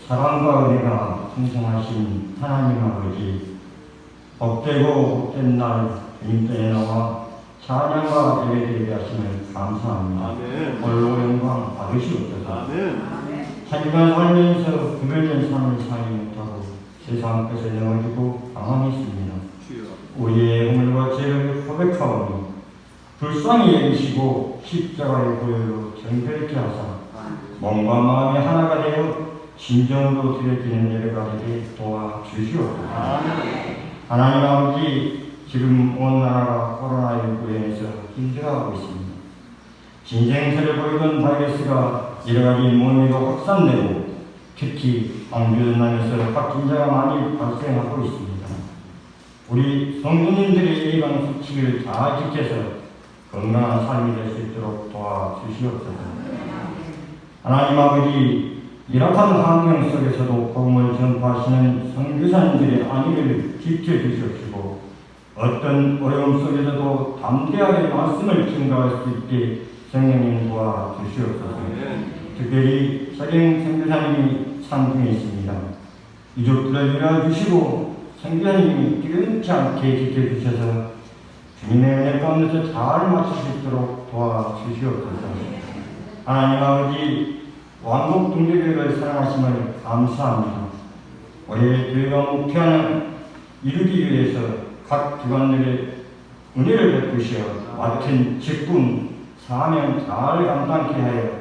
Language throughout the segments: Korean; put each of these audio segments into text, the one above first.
사랑과 은혜가 풍성하신 하나님 아버지, 복되고 복된 날 주님께 나와 찬양과 예배드리게 하심을 감사합니다. 아멘. 홀로 영광 받으시옵소서. 아멘. 한 주간 살면서 구별된 삶을 살지 못하고 세상 끝에 넘어지고 방황했습니다. 우리의 허물과 죄를 고백하오니 불쌍히 여기시고 십자가의 보혈로 정결케 하사 몸과 마음이 하나가 되어 진정으로 드려지는 예배가 되게 도와주시옵소서. 하나님 아버지, 지금 온 나라가 코로나19로 인해서 힘들어하고 있습니다. 진생세를 보이던 바이러스가 여러가지 모임으로 확산되고 특히 광주전남에서 확진자가 많이 발생하고 있습니다. 우리 성도님들의 예방 수칙을 잘 지켜서 건강한 삶이 될 수 있도록 도와주시옵소서. 하나님 아버지, 열악한 환경 속에서도 복음을 전파하시는 선교사님들의 안위를 지켜주시옵시고 어떤 어려움 속에서도 담대하게 말씀을 증거할 수 있게 성령님 도와주시옵소서. 특별히 서령 선교사님이 상중에 있습니다. 유족들을 위로해주시고 선교사님이 뛰어넘지 않게 지켜주셔서 주님의 은혜 가운데서 잘 마칠 수 있도록 도와주시옵소서. 하나님 아버지, 왕국 동료교회를 사랑하심을 감사합니다. 올해 교회가 목표하는 이루기 위해서 각 기관들의 은혜를 베푸시어 맡은 직분, 사명 잘 감당케 하여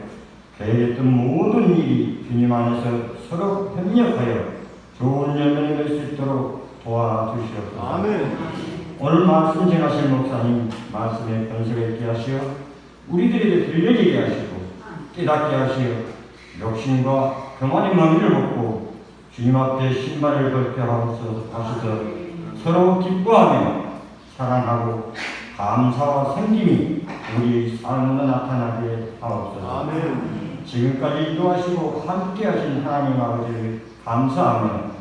계획했던 모든 일이 주님 안에서 서로 협력하여 좋은 열매를 낼 수 있도록 도와주시옵소서. 아멘. 오늘 말씀 전하실 목사님 말씀에 변수가 있게 하시어 우리들에게 들려지게 하시고 깨닫게 하시어 욕심과 교만의 마음을 먹고 주님 앞에 신발을 걸게 하셔서 서로 기뻐하며 사랑하고 감사와 섬김이 우리 삶으로 나타나게 하옵소서. 아멘. 지금까지 인도하시고 함께하신 하나님 아버지를 감사하며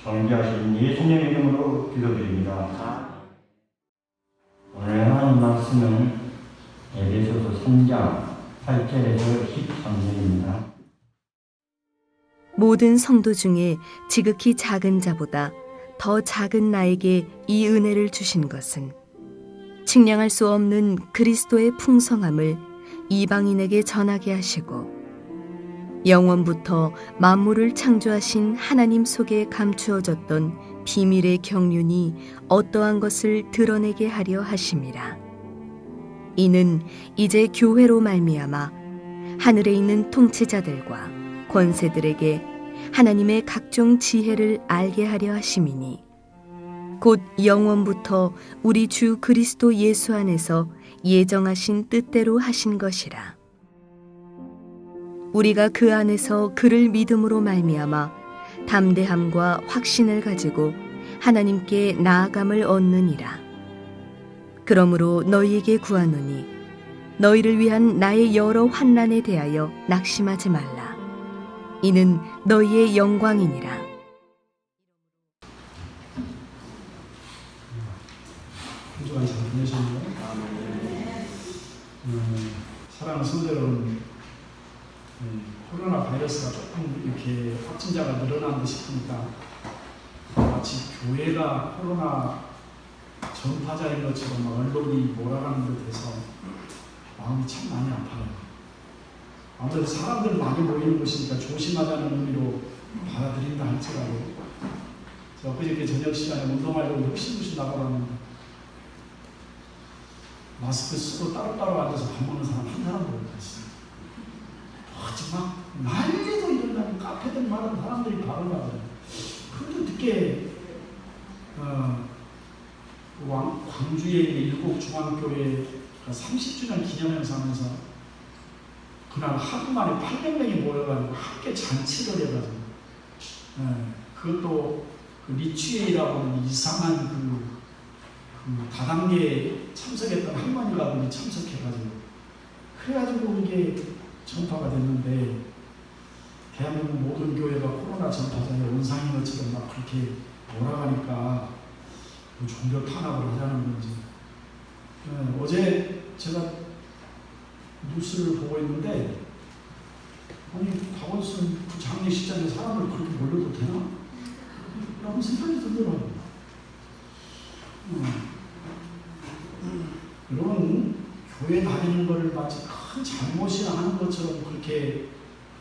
존귀하신 예수님 이름으로 기도드립니다. 오늘 하나님 말씀은 에베소서 3장 8절에서 13절입니다. 모든 성도 중에 지극히 작은 자보다 더 작은 나에게 이 은혜를 주신 것은 측량할 수 없는 그리스도의 풍성함을 이방인에게 전하게 하시고 영원부터 만물을 창조하신 하나님 속에 감추어졌던 비밀의 경륜이 어떠한 것을 드러내게 하려 하심이라. 이는 이제 교회로 말미암아 하늘에 있는 통치자들과 권세들에게 하나님의 각종 지혜를 알게 하려 하심이니 곧 영원부터 우리 주 그리스도 예수 안에서 예정하신 뜻대로 하신 것이라. 우리가 그 안에서 그를 믿음으로 말미암아 담대함과 확신을 가지고 하나님께 나아감을 얻느니라. 그러므로 너희에게 구하노니 너희를 위한 나의 여러 환난에 대하여 낙심하지 말라. 이는 너희의 영광이니라. 한 주간 잘 보내셨나요? 사랑하는 성도 여러분, 코로나 바이러스가 조금 이렇게 확진자가 늘어난 듯 싶으니까 마치 교회가 코로나 전파자인 것처럼 언론이 몰아가는 듯해서 마음이 참 많이 아파요. 아무래도 사람들 많이 모이는 곳이니까 조심하자는 의미로 받아들인다 할지라도 제가 그저께 저녁 시간에 운동하려고 혁신부시 나가봤는데 마스크 쓰고 따로따로 앉아서 밥 먹는 사람 한 사람도 못 봤어요. 정말 난리도 일어나고 카페들 마다 사람들이 발을 나가요. 그런데 늦게 광주에 있는 일곡중앙교회 30주년 기념행사하면서 그날 하루 만에 800명이 모여가지고 함께 잔치를 해가지고 그것도 그 리취에이라고 하는 이상한 그 다단계에 참석했던 할머니가 분이 참석해가지고 그래가지고 이게 전파가 됐는데 대한민국 모든 교회가 코로나 전파자의 원상인 것처럼 막 그렇게 몰아가니까 종교 탄압을 하자는 건지. 어제 제가 뉴스를 보고 있는데 아니 박원순 그 장례식장에 사람을 그렇게 몰려도 되나? 라고 생각이 들더라고요. 여러분, 교회 다니는 걸 마치 큰 잘못이나 하는 것처럼 그렇게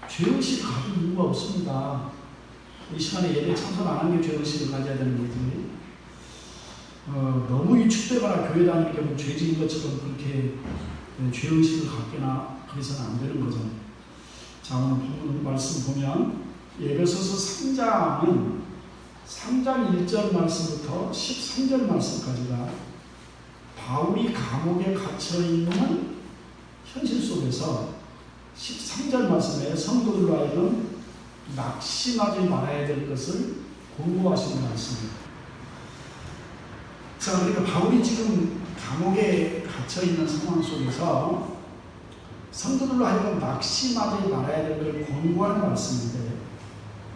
죄의식을 가질 이유가 없습니다. 이 시간에 예배 참석 안 한 게 죄의식을 가져야 되는 거지. 너무 위축되거나 교회 다니는 게 뭐 죄지은 것처럼 그렇게 죄의식을 갖거나 그래서는 안 되는 거죠. 자, 오늘 본문 말씀 보면 에베소서 3장은 3장 1절 말씀부터 13절 말씀까지가 바울이 감옥에 갇혀있는 현실 속에서 13절 말씀에 성도들로 하여금 낙심하지 말아야 될 것을 공부하시는 말씀입니다. 자, 그러니까 바울이 지금 감옥에 갇혀있는 상황 속에서 성도들로 하여금 낙심하지 말아야 될 걸 권고하는 말씀인데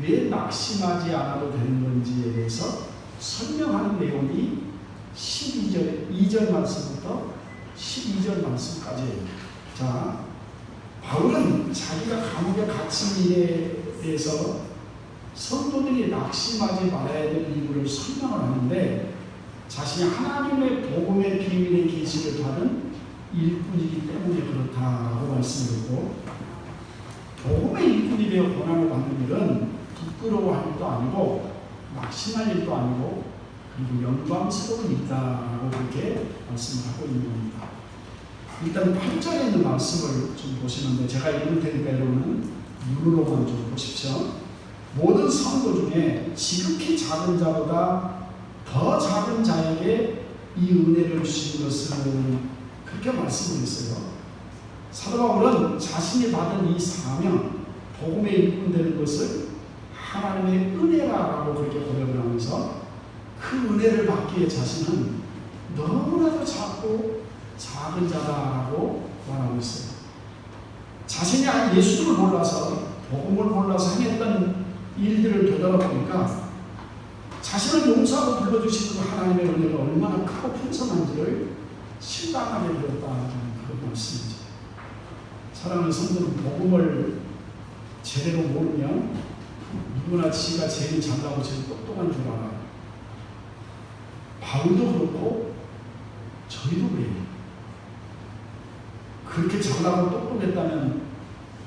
왜 낙심하지 않아도 되는 건지에 대해서 설명하는 내용이 2절 말씀부터 12절 말씀까지예요. 자, 바울은 자기가 감옥에 갇힌 일에 대해서 성도들이 낙심하지 말아야 될 이유를 설명을 하는데 자신이 하나님의 복음의 비밀의 계시를 받은 일꾼이기 때문에 그렇다고 말씀드렸고, 복음의 일꾼이 되어 고난을 받는 일은 부끄러워할 일도 아니고 낙심할 일도 아니고 그리고 영광스러운 일이다라고 그렇게 말씀을 하고 있는 겁니다. 일단 8절에 있는 말씀을 좀 보시는데 제가 읽을 테니까 여러분은 눈으로만 좀 보십시오. 모든 성도 중에 지극히 작은 자보다 더 작은 자에게 이 은혜를 주신 것은 그렇게 말씀을 했어요. 사도 바울은 자신이 받은 이 사명, 복음의 일꾼 되는 것을 하나님의 은혜라고 그렇게 고백을 하면서 그 은혜를 받기 위해 자신은 너무나도 작고 작은 자다라고 말하고 있어요. 자신이 아예 예수를 몰라서 복음을 몰라서 행했던 일들을 되돌아보니까 자신을 용서하고 불러주시는 하나님의 은혜가 얼마나 크고 풍성한지를 실감하게 되었다는 그런 말씀이죠. 사랑하는 성도는 복음을 제대로 모르면 누구나 지가 제일 잘나고 제일 똑똑한 줄 알아요. 바울도 그렇고 저희도 그래요. 그렇게 잘나고 똑똑했다면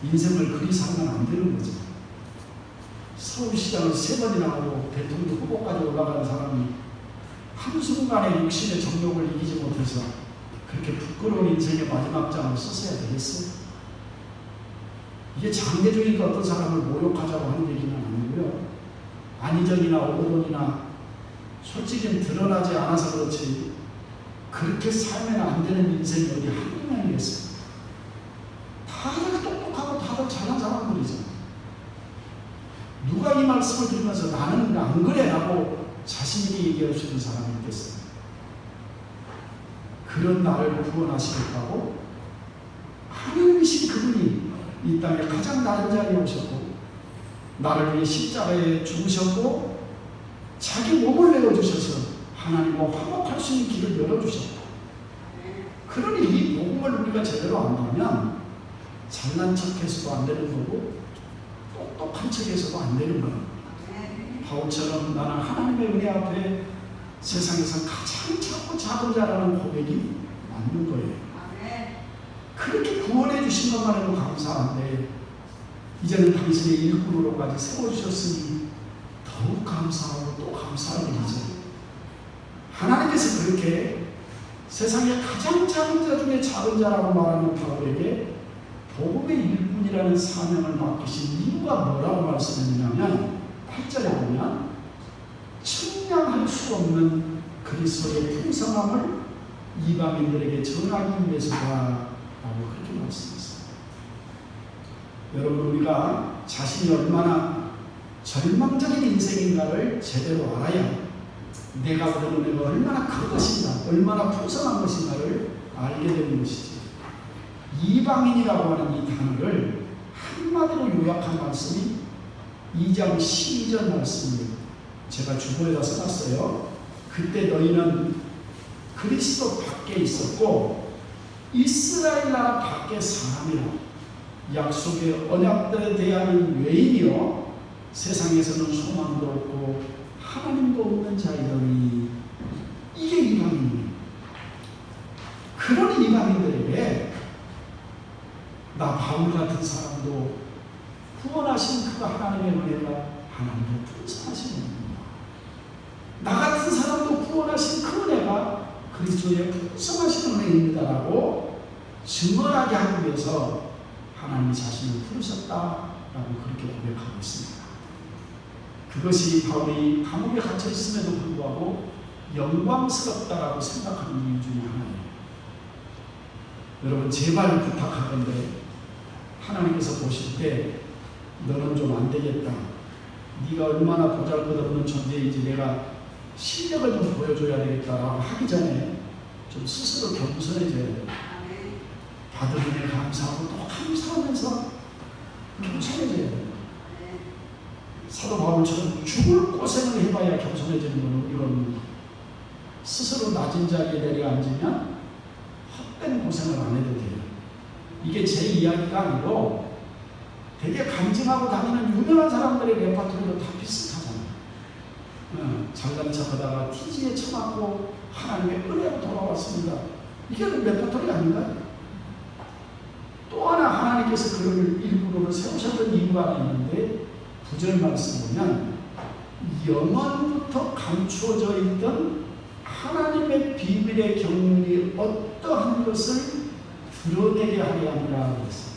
인생을 그리 살면 안 되는 거죠. 서울시장을 3번이나 하고 대통령 후보까지 올라가는 사람이 한순간에 육신의 정욕을 이기지 못해서 그렇게 부끄러운 인생의 마지막 장을 썼어야 되겠어요? 이게 장례중이니까 어떤 사람을 모욕하자고 하는 얘기는 아니고요. 안희정이나 오거돈이나 솔직히 드러나지 않아서 그렇지 그렇게 살면 안 되는 인생이 어디 한두 명이겠어요? 다들 똑똑하고 다들 잘난 사람들이죠. 누가 이 말씀을 들으면서 나는 안 그래 라고 자신있게 얘기할 수 있는 사람이 있겠어요? 그런 나를 구원하시겠다고 하나님이신 그분이 이 땅에 가장 낮은 자리에 오셨고 나를 위해 십자가에 죽으셨고 자기 몸을 내어주셔서 하나님과 화목할 수 있는 길을 열어주셨고, 그러니 이 복음을 우리가 제대로 안다면 잘난 척해서도 안 되는 거고 똑똑한 척해서도 안 되는 거예요. 바울처럼 나는 하나님의 은혜 앞에 세상에서 가장 작고 작은 자라는 고백이 맞는 거예요. 그렇게 구원해 주신 것만 해도 감사한데 이제는 당신의 일꾼으로까지 세워주셨으니 더욱 감사하고 또 감사할 일이죠. 하나님께서 그렇게 세상에 가장 작은 자 중에 작은 자라고 말하는 바울에게 복음의 일꾼이라는 사명을 맡기신 이유가 뭐라고 말씀했냐면 8절에 보면 측량할 수 없는 그리스도의 풍성함을 이방인들에게 전하기 위해서다 라고 그렇게 말씀했어요. 여러분, 우리가 자신이 얼마나 절망적인 인생인가를 제대로 알아야 내가 그런 은혜가 얼마나 큰 것인가, 얼마나 풍성한 것인가를 알게 되는 것이지. 이방인이라고 하는 이 단어를 한마디로 요약한 말씀이 2장 12절 말씀입니다. 제가 주보에다 써놨어요. 그때 너희는 그리스도 밖에 있었고 이스라엘 나라 밖에 사람이라. 약속의 언약들에 대한 외인이요 세상에서는 소망도 없고 하나님도 없는 자이더니 이게 이방인이에요. 그런 이방인들에게 나 바울 같은 사람도 구원하신 그 하나님의 은혜가 하나님의 풍성하신 은혜입니다. 나 같은 사람도 구원하신 그 은혜가 그리스도의 풍성하신 은혜입니다라고 증언하게 하기 위해서 하나님 자신을 부르셨다라고 그렇게 고백하고 있습니다. 그것이 바울이 감옥에 갇혀 있음에도 불구하고 영광스럽다라고 생각하는 이유 중에 하나예요. 여러분 제발 부탁하건대 하나님께서 보실 때 너는 좀 안 되겠다. 네가 얼마나 보잘것없는 존재인지 내가 실력을 좀 보여줘야 되겠다라고 하기 전에 좀 스스로 겸손해져야 돼요. 받은 은혜 감사하고 또 감사하면서 겸손해져야 돼요. 사도 바울처럼 죽을 고생을 해봐야 겸손해지는 건 이겁니다. 스스로 낮은 자리에 내려앉으면 헛된 고생을 안 해도 돼요. 이게 제 이야기가 아니고 되게 간증하고 다니는 유명한 사람들의 레파토리도 다 비슷하잖아요. 잘난 척하다가 TG에 처맞고 하나님의 은혜로 돌아왔습니다. 이게 레파토리 아닌가요? 또 하나 하나님께서 그를 일부러 세우셨던 이유가 하나 있는데 9절 말씀 보면 영원부터 감추어져 있던 하나님의 비밀의 경륜이 어떠한 것을 드러내게 하려 함이라 그랬어요.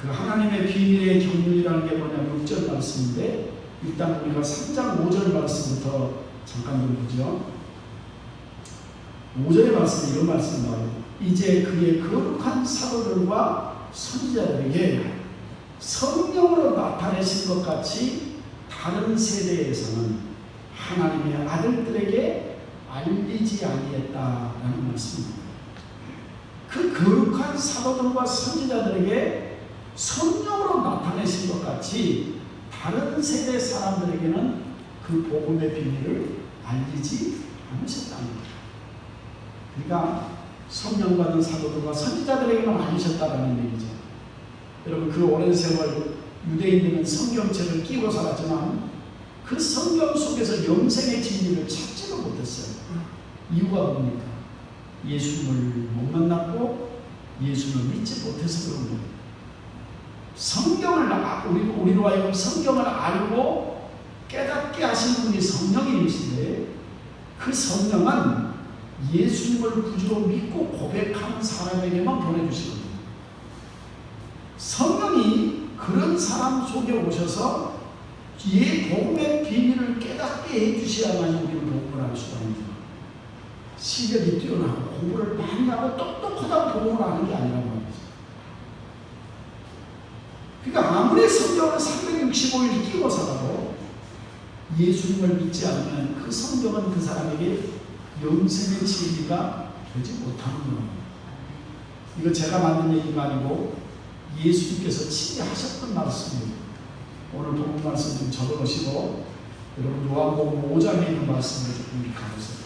그 하나님의 비밀의 경륜이라는 게 뭐냐면 6절 말씀인데 일단 우리가 3장 5절 말씀부터 잠깐 좀 보죠. 5절의 말씀에 이런 말씀이 나와요. 이제 그의 거룩한 사도들과 선지자들에게 성령으로 나타내신 것 같이 다른 세대에서는 하나님의 아들들에게 알리지 아니했다라는 말씀입니다. 그 거룩한 사도들과 선지자들에게 성령으로 나타내신 것 같이 다른 세대 사람들에게는 그 복음의 비밀을 알리지 않으셨다는 거예요. 그러니까 성령 받은 사도들과 선지자들에게만 알리셨다는 얘기죠. 여러분 그 오랜 세월 유대인들은 성경책을 끼고 살았지만 그 성경 속에서 영생의 진리를 찾지도 못했어요. 이유가 뭡니까? 예수님을 못 만났고 예수님을 믿지 못해서 그런 거예요. 성경을 우리로 하여금 성경을 알고 깨닫게 하신 분이 성령님이신데 그 성령은 예수님을 구주로 믿고 고백하는 사람에게만 보내주시거든요. 성령이 그런 사람 속에 오셔서 이 복음의 비밀을 깨닫게 해주셔야만 우리는 복음을 알 수가 있는 거예요. 실력이 뛰어나고 공부를 많이 하고 똑똑하다고 복음을 아는 게 아니라고 합니다. 그러니까 아무리 성경을 365일 끼고 살아도 예수님을 믿지 않으면 그 성경은 그 사람에게 영생의 진리가 되지 못하는 겁니다. 이거 제가 만든 얘기가 아니고 예수님께서 친히 하셨던 말씀이에요. 오늘 복음 말씀 좀 적어놓으시고 여러분 요한복음 5장에 있는 말씀을 조금 가보세요.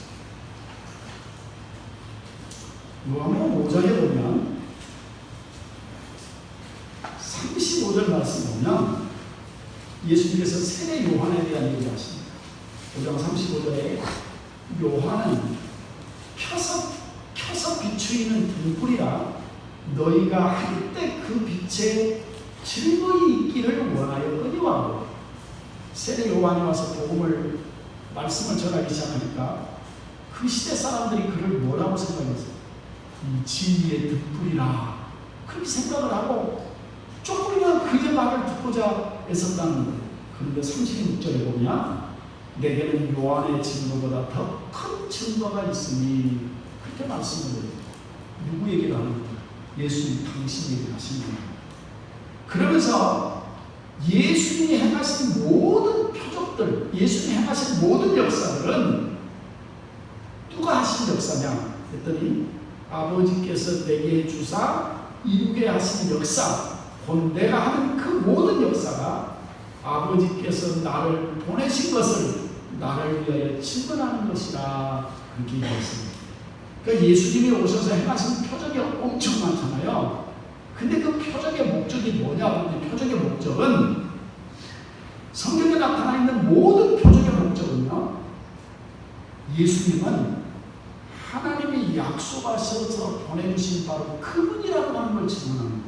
요한복음 5장에 보면 35절 말씀 보면 예수님께서 세례 요한에 대한 얘기를 하십니다. 5장 35절에 요한은 켜서 비추이는 등불이라 너희가 할 때 그 빛에 즐거이 있기를 원하였거니와. 세례 요한이 와서 복음을 말씀을 전하기 시작하니까 그 시대 사람들이 그를 뭐라고 생각했어요? 이 진리의 등불이라 그렇게 생각을 하고 조금이나 그의 말을 듣고자 애썼다는 거예요. 그런데 36절에 보면 내게는 요한의 증거보다 더 큰 증거가 있으니 그렇게 말씀을 해요. 누구 얘기를 하는 거예요? 예수님 당신 얘기를 하시는 거예요. 그러면서 예수님이 행하신 모든 표적들, 예수님이 행하신 모든 역사들은 누가 하신 역사냐 했더니 아버지께서 내게 주사 이루게 하신 역사, 곧 내가 하는 그 모든 역사가 아버지께서 나를 보내신 것을 나를 위하여 증언하는 것이라 그렇게 얘기했습니다. 그러니까 예수님이 오셔서 행하신 표적이 엄청 많잖아요. 근데 그 표적의 목적이 뭐냐? 근데 표적의 목적은 성경에 나타나 있는 모든 표적의 목적은요, 예수님은 하나님이 약속하셔서 보내주신 바로 그분이라고 하는 걸 증언합니다.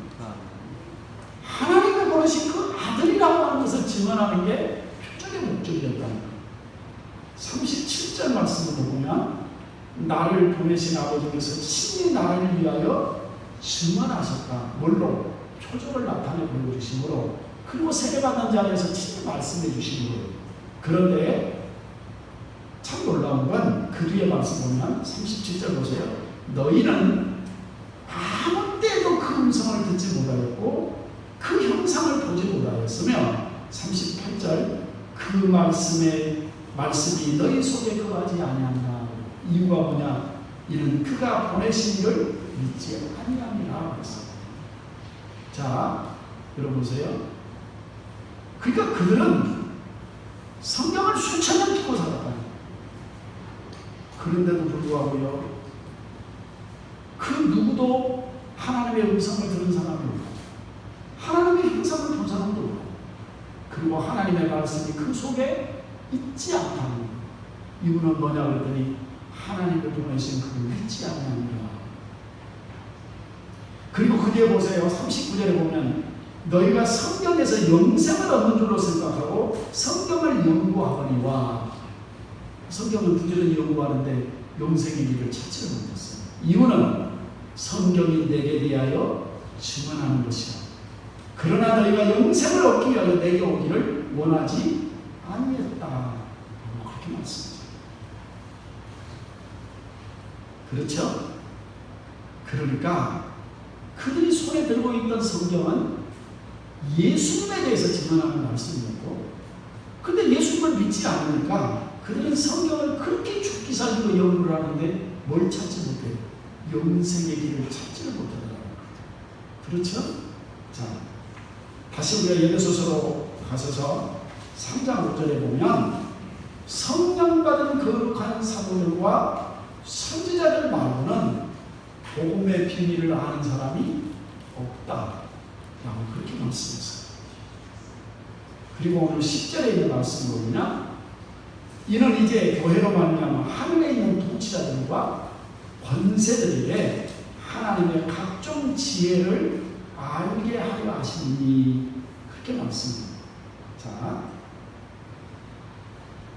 하나님이 보내신 그 아들이라고 하는 것을 증언하는 게 표적의 목적이었다는 거예요. 37절 말씀을 보면 나를 보내신 아버지께서 친히 나를 위하여 증언하셨다. 뭘로? 표적을 나타내 보여주심으로, 그리고 세례받은 자리에서 친히 말씀해 주심으로. 그런데 참 놀라운 건 그 뒤에 말씀 보면 37절 보세요. 너희는 아무 때도 그 음성을 듣지 못하였고 그 형상을 보지 못하였으며, 38절 그 말씀이 너희 속에 거하지 아니한다. 이유가 뭐냐? 이는 그가 보내신 이를 믿지 아니함이라 그랬어요. 자, 여러분 보세요. 그러니까 그들은 성경을 수천 년 듣고 살았다. 그런데도 불구하고요, 그 누구도 하나님의 음성을 들은 사람이 없고 하나님의 형상을 본 사람도 없고, 그리고 하나님의 말씀이 그 속에 있지 않다는 이유는 뭐냐 그랬더니 하나님을 보내신 그를 믿지 않느니라. 그리고 그 뒤에 보세요. 39절에 보면 너희가 성경에서 영생을 얻는 줄로 생각하고 성경을 연구하거니와, 성경을 부지런히 연구하는데 영생의 길을 찾지를 못했어요. 이유는 성경이 내게 대하여 증언하는 것이라. 그러나 너희가 영생을 얻기 위하여 내게 오기를 원하지 아니했다. 그렇게 말씀하죠. 그렇죠? 그러니까 그들이 손에 들고 있던 성경은 예수님에 대해서 증언하는 말씀이었고, 근데 예수님을 믿지 않으니까 그들은 성경을 그렇게 죽기 살기로 연구를 하는데 뭘 찾지 못해요. 영생의 길을 찾지를 못하더라고요. 그렇죠? 자, 다시 우리가 에베소서로 가셔서 3장 5절에 보면 성령 받은 거룩한 사도들과 선지자들 말고는 복음의 비밀을 아는 사람이 없다 라고 그렇게 말씀했어요. 그리고 오늘 10절에 있는 말씀을 보면 이는 이제 교회로 말미암아 하늘에 있는 통치자들과 권세들에게 하나님의 각종 지혜를 알게 하려 하시니, 그렇게 말씀합니다. 자,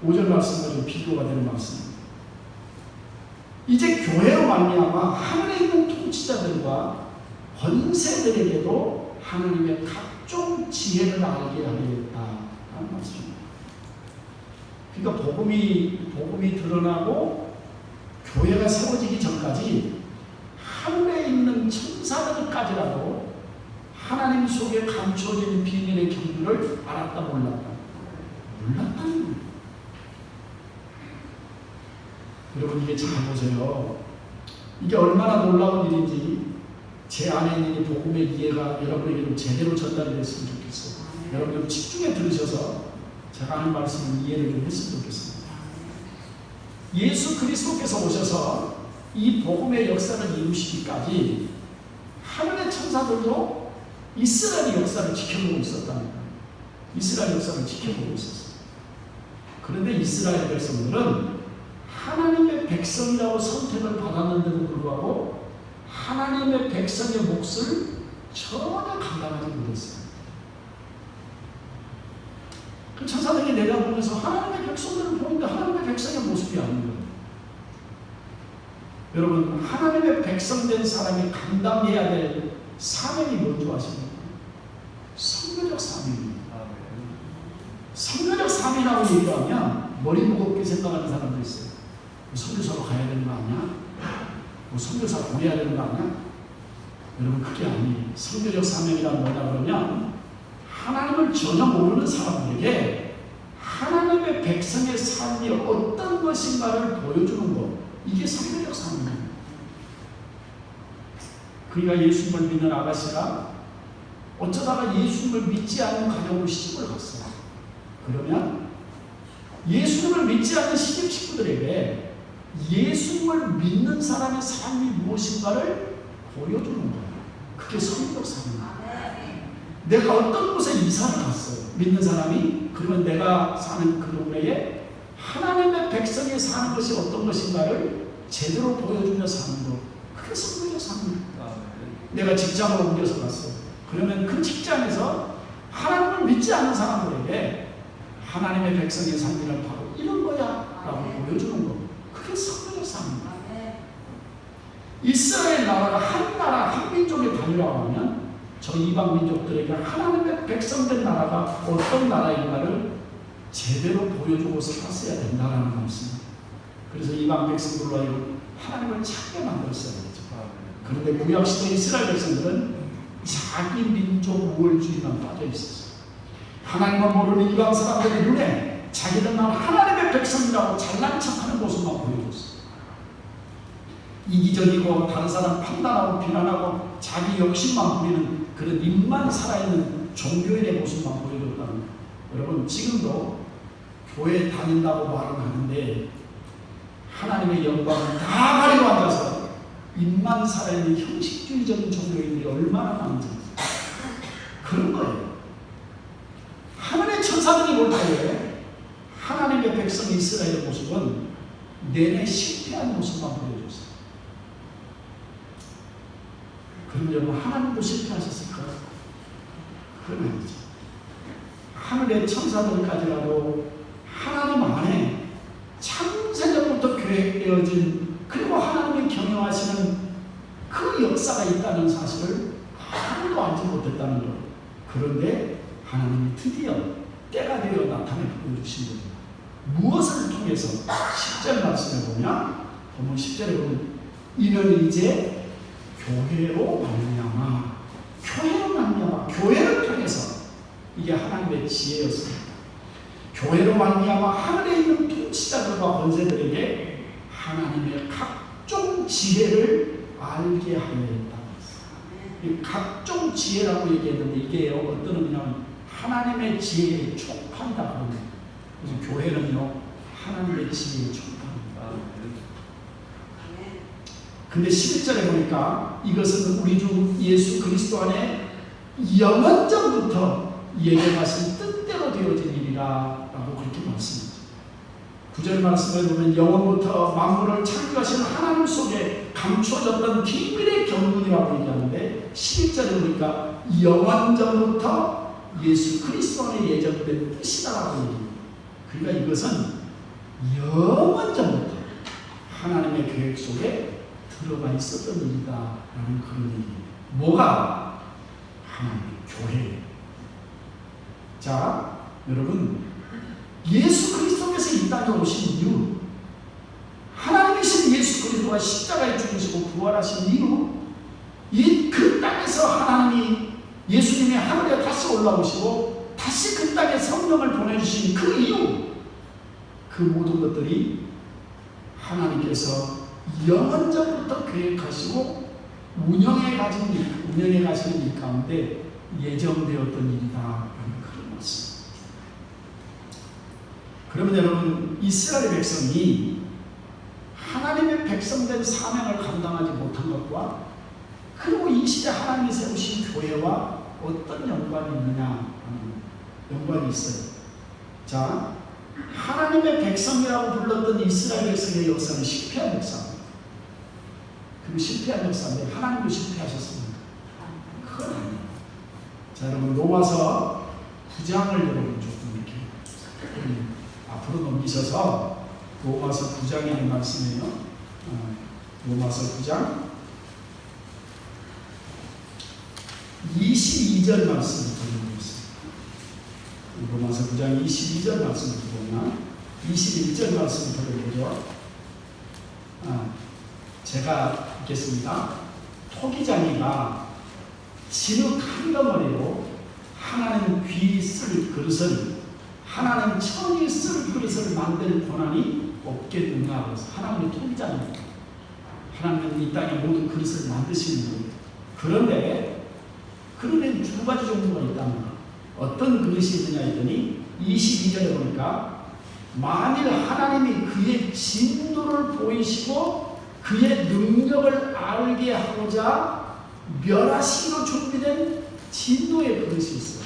5절 말씀과 좀 비교가 되는 말씀입니다. 이제 교회로 말미암아 하늘에 있는 통치자들과 권세들에게도 하나님의 각종 지혜를 알게 하겠다라는 말씀입니다. 그러니까 복음이 드러나고 교회가 세워지기 전까지 하늘에 있는 천사들까지라도 하나님 속에 감춰진 비밀의 경륜을 알았다 몰랐다는 거예요. 여러분 이게 잘 보세요. 이게 얼마나 놀라운 일인지 제 안에 있는 이 복음의 이해가 여러분에게 좀 제대로 전달이 됐으면 좋겠어요. 여러분 좀 집중해 들으셔서 제가 하는 말씀을 이해를 좀 했으면 좋겠습니다. 예수 그리스도께서 오셔서 이 복음의 역사를 이루시기까지 하늘의 천사들도 이스라엘 역사를 지켜보고 있었다는 거예요. 이스라엘 역사를 지켜보고 있었어요. 그런데 이스라엘 백성들은 하나님의 백성이라고 선택을 받았는데도 불구하고 하나님의 백성의 몫을 전혀 감당하지 못했어요. 그 천사들이 내려보면서 하나님의 백성들을 보는데 하나님의 백성의 모습이 아닌 거예요. 여러분, 하나님의 백성된 사람이 감당해야 될 사명이 뭔지 아십니까? 선교적 사명입니다. 선교적 사명이라고 얘기하면 머리 무겁게 생각하는 사람도 있어요. 선교사로 가야 되는 거 아니야? 선교사 보내야 되는 거 아니야? 여러분, 그게 아니에요. 선교적 사명이란 뭐냐 그러면 하나님을 전혀 모르는 사람들에게 하나님의 백성의 삶이 어떤 것인가를 보여주는 것, 이게 선교적 사명입니다. 그러니까 예수님을 믿는 아가씨가 어쩌다가 예수님을 믿지 않는 가정으로 시집을 갔어요. 그러면 예수님을 믿지 않는 시집 식구들에게 예수님을 믿는 사람의 삶이 무엇인가를 보여주는 거예요. 그게 성도적 삶입니다. 내가 어떤 곳에 이사를 갔어요. 믿는 사람이. 그러면 내가 사는 그 동네에 하나님의 백성이 사는 것이 어떤 것인가를 제대로 보여주며 사는 것. 그게 성도적 삶입니다. 내가 직장으로 옮겨서 갔어요. 그러면 그 직장에서 하나님을 믿지 않는 사람들에게 하나님의 백성의 삶이란 바로 이런 거야 라고 보여주는 것. 그게 성도적 삶입니다. 이스라엘 나라가 한 나라, 한 민족의 단위라고 하면 저 이방 민족들에게 하나님의 백성된 나라가 어떤 나라인가를 제대로 보여주고 살았어야 된다는 말씀입니다. 그래서 이방 백성들로 하여금 하나님을 찾게 만들었어야 되죠. 그런데 구약시대 이스라엘 백성들은 자기 민족 우월주의만 빠져 있었어요. 하나님을 모르는 이방 사람들의 눈에 자기들만 하나님의 백성이라고 잘난 척하는 모습만 보여줬어요. 이기적이고 다른 사람 판단하고 비난하고 자기 욕심만 부리는 그런 입만 살아있는 종교인의 모습만 보여줬다는 거예요. 여러분 지금도 교회 다닌다고 말은 하는데 하나님의 영광을 다 가리고 앉아서 입만 살아있는 형식주의적인 종교인들이 얼마나 많은지 그런 거예요. 하늘의 천사들이 볼 때에 하나님의 백성 이스라엘의 모습은 내내 실패한 모습만 보여줬어요. 그럼 여러분 하나님도 실패하셨을까요? 그건 아니죠. 하늘의 천사들까지라도 하나님 안에 창세전부터 계획되어진 그리고 하나님이 경영하시는 그 역사가 있다는 사실을 아무도 알지 못했다는 것. 그런데 하나님이 드디어 때가 되어 나타내 보여주신 겁니다. 무엇을 통해서 10절 말씀에 보면 10절에 보면 이는 이제 교회로 말미암아 교회를 통해서 이게 하나님의 지혜였습니다. 교회로 말미암아 하늘에 있는 통치자들과 권세들에게 하나님의 각종 지혜를 알게 하려 했다. 이 각종 지혜라고 얘기했는데 이게 어떤 의미냐면 하나님의 지혜의 촉판이다. 그래서 교회는요 하나님의 지혜의 촉판입니다. 근데 11절에 보니까 이것은 우리 주 예수 그리스도 안에 영원전부터 예정하신 뜻대로 되어진 일이라 라고 그렇게 말씀합니다. 9절 말씀에 보면 영원부터 만물을 창조하신 하나님 속에 감추어졌던 비밀의 경륜이라고 얘기하는데 11절에 보니까 영원전부터 예수 그리스도 안에 예정된 뜻이다라고 얘기합니다. 그러니까 이것은 영원전부터 하나님의 계획 속에 들어가 있었던 일이다라는 그런 얘기예요. 뭐가? 하나님의 교회. 자, 여러분 예수 그리스도께서 이 땅에 오신 이유, 하나님이신 예수 그리스도가 십자가에 죽으시고 부활하신 이유, 그 땅에서 하나님이 예수님이 하늘에 다시 올라오시고 다시 그 땅에 성령을 보내주신 그 이유, 그 모든 것들이 하나님께서 영원전부터 계획하시고 운영해 가시는 일 가운데 예정되었던 일이다라는 그런 말씀. 그러면 여러분 이스라엘 백성이 하나님의 백성된 사명을 감당하지 못한 것과 그리고 이 시대 하나님이 세우신 교회와 어떤 연관이 있느냐 하는 연관이 있어요. 자, 하나님의 백성이라고 불렀던 이스라엘 백성의 역사는 실패한 역사입니다. 그 실패한 역사인데 하나님도 실패하셨습니다. 그건 아니에요. 자, 여러분 로마서 9장을 여러분 조금 이렇게 앞으로 넘기셔서 로마서 9장에 있는 말씀이에요. 로마서 9장 22절 말씀을 드리겠습니다. 로마서 9장 22절 말씀을 보면 21절 말씀을 드려보죠. 제가 읽겠습니다. 토기장이가 진흙 한 덩어리로 하나님 귀 쓸 그릇을 하나님 천이 쓸 그릇을 만들 권한이 없겠느냐. 그래서 하나님의 토기장입니다. 하나님은 이 땅에 모든 그릇을 만드시는 거예요. 그런데 그릇엔 두 가지 종류가 있답니다. 어떤 그릇이 있느냐 했더니 22절에 보니까 만일 하나님이 그의 진노를 보이시고 그의 능력을 알게 하고자 멸하시기로 준비된 진노의 그릇이 있어요.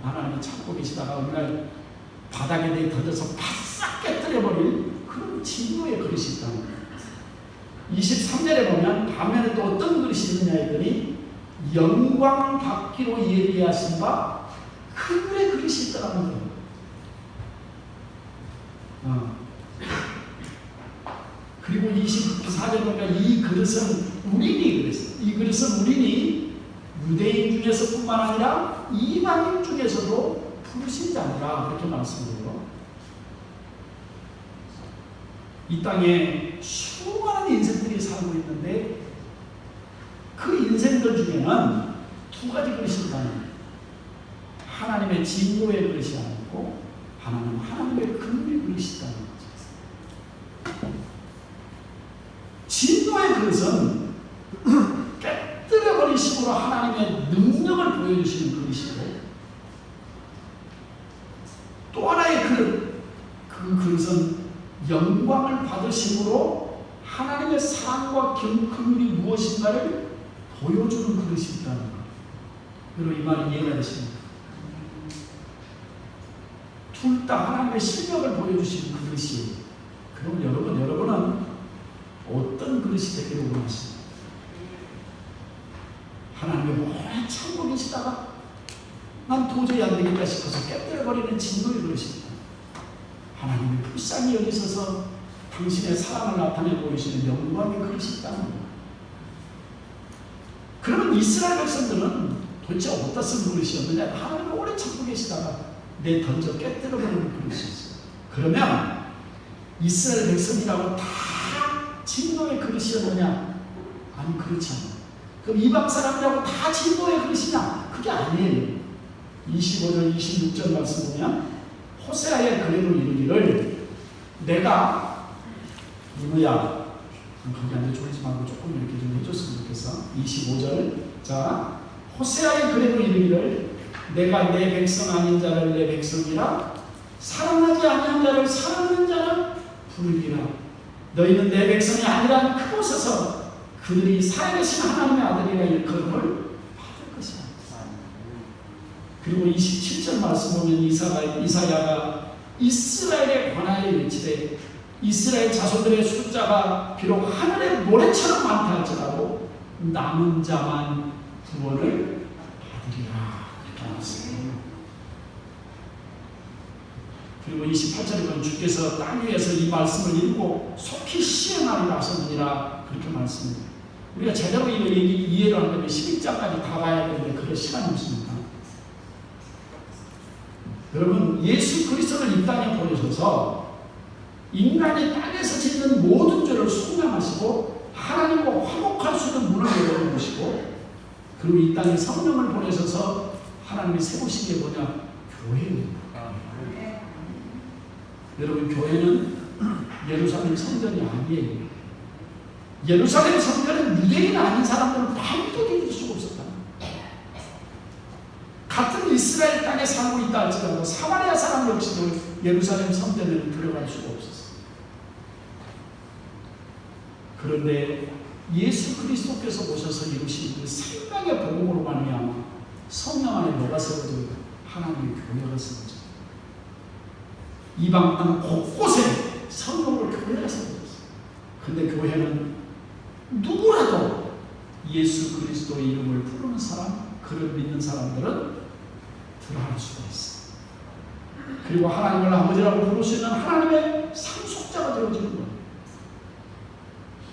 하나님이 참고 계시다가 어느 날 바닥에 내어 던져서 바싹 깨뜨려버린 그런 진노의 그릇이 있다는 거예요. 23절에 보면 반면에 또 어떤 그릇이 있느냐 했더니 영광 받기로 예비하신 바 그물의 그릇이 있다는 거예요. 그리고 24절 보니까 이 그릇은 우리니 그랬어요. 이 그릇은 우리니 유대인 중에서 뿐만 아니라 이방인 중에서도 부르신 자니라 그렇게 말씀드려요. 이 땅에 수많은 인생들이 살고 있는데 그 인생들 중에는 두 가지 그릇이 있다는 거예요. 하나님의 진노의 그릇이 아니고 하나님의 긍휼의 그릇이 있다는 거죠. 진노의 그릇은 깨뜨려버리심으로 하나님의 능력을 보여주시는 그릇이고, 또 하나의 그릇, 그 그릇은 영광을 받으심으로 하나님의 사랑과 긍휼이 무엇인가를 보여주는 그릇이 있다는 거예요. 여러분 이 말이 이해가 되십니까? 둘 다 하나님의 실력을 보여주시는 그릇이에요. 그럼 여러분은 어떤 그릇이 되기를 원하십니까? 하나님의 오래 참고 계시다가 난 도저히 안 되겠다 싶어서 깨뜨려버리는 진노의 그릇입니다. 하나님이 불쌍히 여기셔서 당신의 사랑을 나타내 보이시는 영광의 그릇이 있다는 거예요. 그러면 이스라엘 백성들은 도대체 어떤 그릇이었느냐? 하나님이 오래 참고 계시다가 내 던져 깨뜨려버리는 그릇이 있어요. 그러면 이스라엘 백성이라고 다 진노의 그릇이었느냐? 아니, 그렇지 않아요. 그럼 이방 사람이라고 다 진노의 그릇이냐? 그게 아니에요. 25절, 26절 말씀 보면 호세아의 그래도 이르기를 내가 이누야, 거기 앉아 졸지 말고 조금 이렇게 좀 해줬으면 좋겠어. 25절, 자, 호세아의 그래도 이르기를 내가 내 백성 아닌 자를 내 백성이라 사랑하지 아니한 자를 사랑하는 자를 부르리라. 너희는 내 백성이 아니란 그곳에서 그들이 살아계신 하나님의 아들이라 일컬음을 받을 것이야. 그리고 27절 말씀 보면 이사야가 이스라엘에 관하여 외치되 이스라엘 자손들의 숫자가 비록 하늘의 모래처럼 많다 할지라도 남은 자만 구원을 받으리라. 이렇게 말씀해요. 그리고 28절에 보면 주께서 땅 위에서 이 말씀을 읽고 속히 시행하리라 하셨느니라 그렇게 말씀해요. 우리가 제대로 이거 이해를 하려면 11장까지 다 봐야 되는데 그럴 시간이 없습니다. 여러분, 예수 그리스도를 이 땅에 보내셔서 인간이 땅에서 짓는 모든 죄를 속량하시고 하나님과 화목할 수 있는 문을 열어놓으시고, 그리고 이 땅에 성령을 보내셔서 하나님이 세우신 게 뭐냐? 교회입니다. 여러분, 교회는 예루살렘 성전이 아니에요. 예루살렘 성전은 유대인 아닌 사람들은 아무도 믿을 수가 없었다. 같은 이스라엘 땅에 살고 있다 할지라도 사마리아 사람 역시도 예루살렘 성전에 들어갈 수가 없었어요. 그런데 예수 그리스도께서 오셔서 이루신 그 생명의 복음으로 말미암아 성령 안에 뭐가 세워져요? 하나님의 교회가 세워져요. 이방 땅 곳곳에 성령으로 교회가 세워졌어요. 근데 교회는 누구라도 예수 그리스도의 이름을 부르는 사람, 그를 믿는 사람들은 들어갈 수가 있어요. 그리고 하나님을 아버지라고 부를 수 있는 하나님의 상속자가 되어지는 거예요.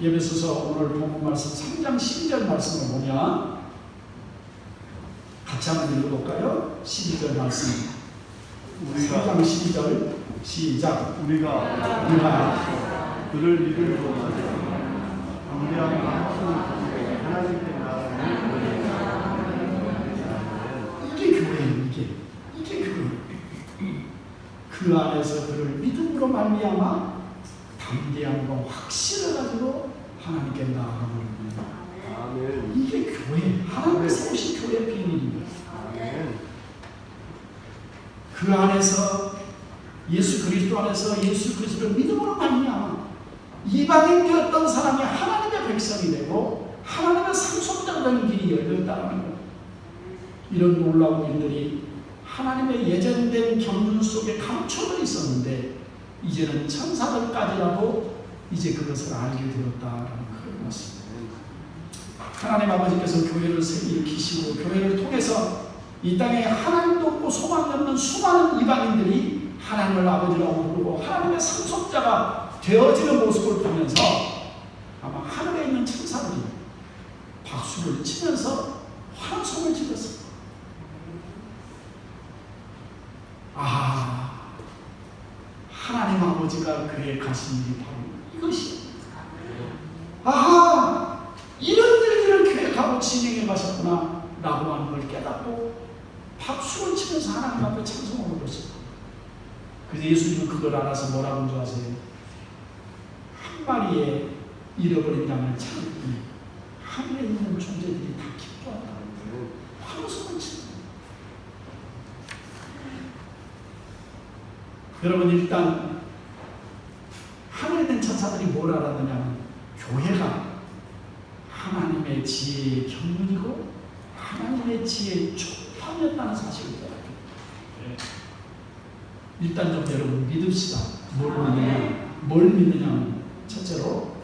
에베소서 오늘 본문 말씀 3장 12절 말씀을 보면 같이 한번 읽어볼까요? 12절 말씀. 3장 12절 시작. 우리가 그를 믿음으로 담대한 말씀을 하나님께 나아가는 이게 교회예요. 이게 교회. 그 안에서 그를 믿음으로 말미암아 담대함과 확신을 가지고 하나님께 나아가는 거예요. 이게 교회, 하나님의 세우신 교회의 비밀입니다. 그 안에서 예수 그리스도 안에서 예수 그리스도를 믿음으로 말미암아 이방인 되었던 사람이 하나님의 백성이 되고 하나님의 상속자가 되는 길이 열렸다는 것. 이런 놀라운 일들이 하나님의 예정된 경륜 속에 감춰져 있었는데 이제는 천사들까지라도 이제 그것을 알게 되었다라는 그런 것입니다. 하나님 아버지께서 교회를 일으키시고 교회를 통해서 이 땅에 하나님도 없고 소망이 없는 수많은 이방인들이 하나님을 아버지라고 부르고 하나님의 상속자가 되어지는 모습을 보면서 아마 하늘에 있는 천사들이 박수를 치면서 환송을 지었습니다. 아, 하나님 아버지가 그의 가신 일이 바로 이것이야. 아하, 이런 일들을 계획하고 진행해 가셨구나 라고 하는 걸 깨닫고 박수를 치면서 하나님 앞에 찬송을 올렸습니다. 그래서 예수님은 그걸 알아서 뭐라고 한 줄 아세요? 한 마리의 잃어버린 양을 찾았더니 하늘에 있는 존재들이 다 기뻐한다. 환호성을 칩니다. 여러분, 일단 하늘에 있는 천사들이 뭘 알았느냐면 교회가 하나님의 지혜의 경륜이고 하나님의 지혜의 촉판이었다는 사실을 알았습니다. 일단 좀 여러분 믿읍시다. 뭘 믿느냐면 첫째로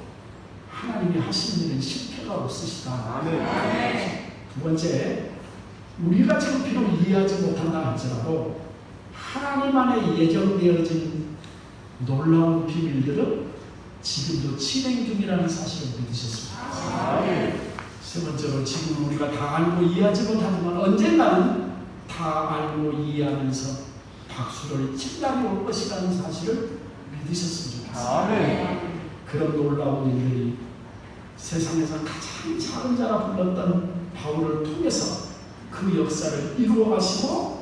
하나님이 하시는 일은 실패가 없으시다. 두 번째, 우리가 지금 비록 이해하지 못한다 할지라도 하나님 안에 예정되어진 놀라운 비밀들은 지금도 진행 중이라는 사실을 믿으셨습니다. 세 번째로, 지금 우리가 다 알고 이해하지 못하지만 언젠가는 다 알고 이해하면서 박수를 칠 날이 올 것이라는 사실을 믿으셨으면 좋겠습니다. 그런 놀라운 일들이 세상에서 가장 작은 자라 불렀던 바울을 통해서 그 역사를 이루어 가시고,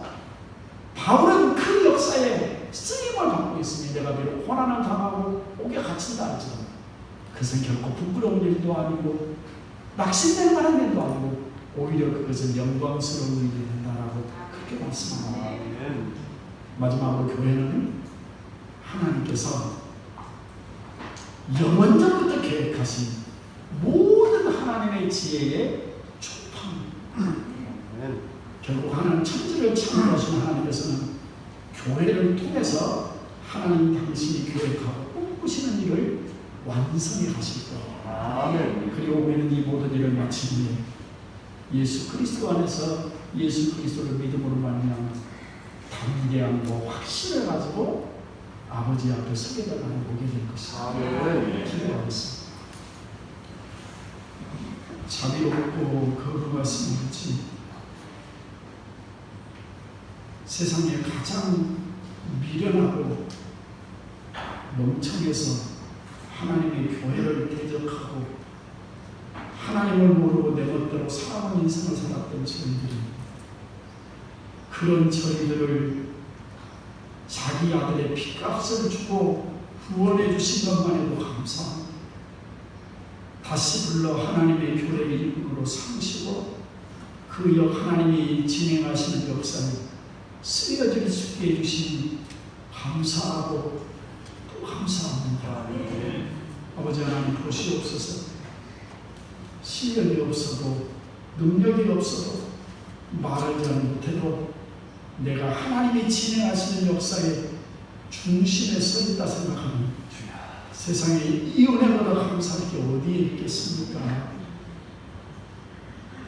바울은 그 역사에 쓰임을 받고 있으니 내가 비록 고난을 당하고 옥에 갇힌다 할지라도 그것은 결코 부끄러운 일도 아니고 낙심될 만한 일도 아니고 오히려 그것은 영광스러운 일이 된다라고 그렇게 말씀합니다. 마지막으로 교회는 하나님께서 영원전부터 계획하신 모든 하나님의 지혜의 촉판, 결국 하나님 천지를 창조하신 하나님께서는 교회를 통해서 하나님 당신이 계획하고 꿈꾸시는 일을 완성해 가실 거예요. 그리고 우리는 이 모든 일을 마친 후에 예수 그리스도 안에서 예수 그리스도를 믿음으로 말미암아 담대함과 확신을 가지고 아버지 앞에 서게 되는 날을 보게 될 것입니다. 기도하겠습니다. 자비롭고 거룩하신 아버지, 세상에 가장 미련하고 멍청해서 하나님의 교회를 대적하고 하나님을 모르고 내 멋대로 살아온 인생을 살았던 저희들이, 그런 저희들을 자기 아들의 핏값을 주고 구원해 주신 것만 해도 감사합니다. 다시 불러 하나님의 교회의 일꾼으로 삼으시고 그 하나님이 진행하시는 역사를 쓰여질 수 있게 해주시니 감사하고 또 감사합니다. 아버지 하나님, 보시옵소서. 실력이 없어도 능력이 없어도 말을 잘 못해도 내가 하나님이 진행하시는 역사의 중심에 서 있다 생각하면 세상에 이 은혜보다 감사할 게 어디에 있겠습니까?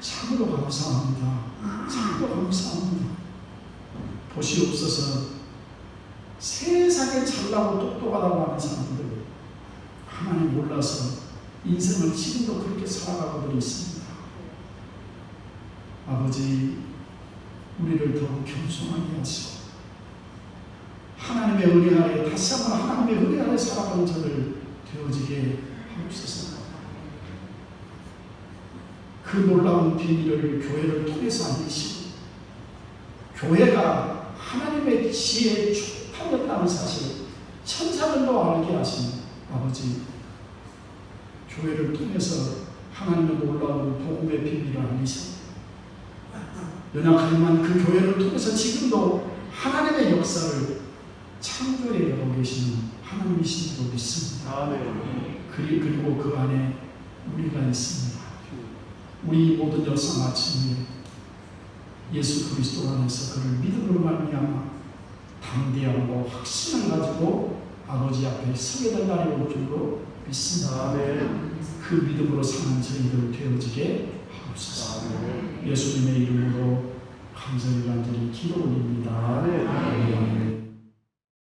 참으로 감사합니다. 참으로 감사합니다. 보시옵소서. 세상에 잘나고 똑똑하다고 하는 사람들, 하나님 몰라서 인생을 지금도 그렇게 살아가고들 있습니다. 아버지, 우리를 더욱 겸손하게 하시고 하나님의 은혜 아래, 다시 한번 하나님의 은혜 아래 살아가는 저를 되어지게 하옵소서. 그 놀라운 비밀을 교회를 통해서 알리시고 교회가 하나님의 지혜의 촉판이었다는 사실을 천사들도 알게 하신 아버지, 교회를 통해서 하나님의 놀라운 복음의 비밀을 알리시고 연약하지만 그 교회를 통해서 지금도 하나님의 역사를 창조해 가고 계시는 하나님이신 줄 믿습니다. 그리고 그 안에 우리가 있습니다. 우리 모든 역사 마침에 예수 그리스도 안에서 그를 믿음으로 말미암아 담대함과 확신을 가지고 아버지 앞에 서게 될 날이 올 줄로 믿습니다. 아멘. 그 믿음으로 사는 저희들 되어지게 하옵소서. 예수님의 이름으로 감사를 간절히 기도 올립니다. 아멘. 아멘.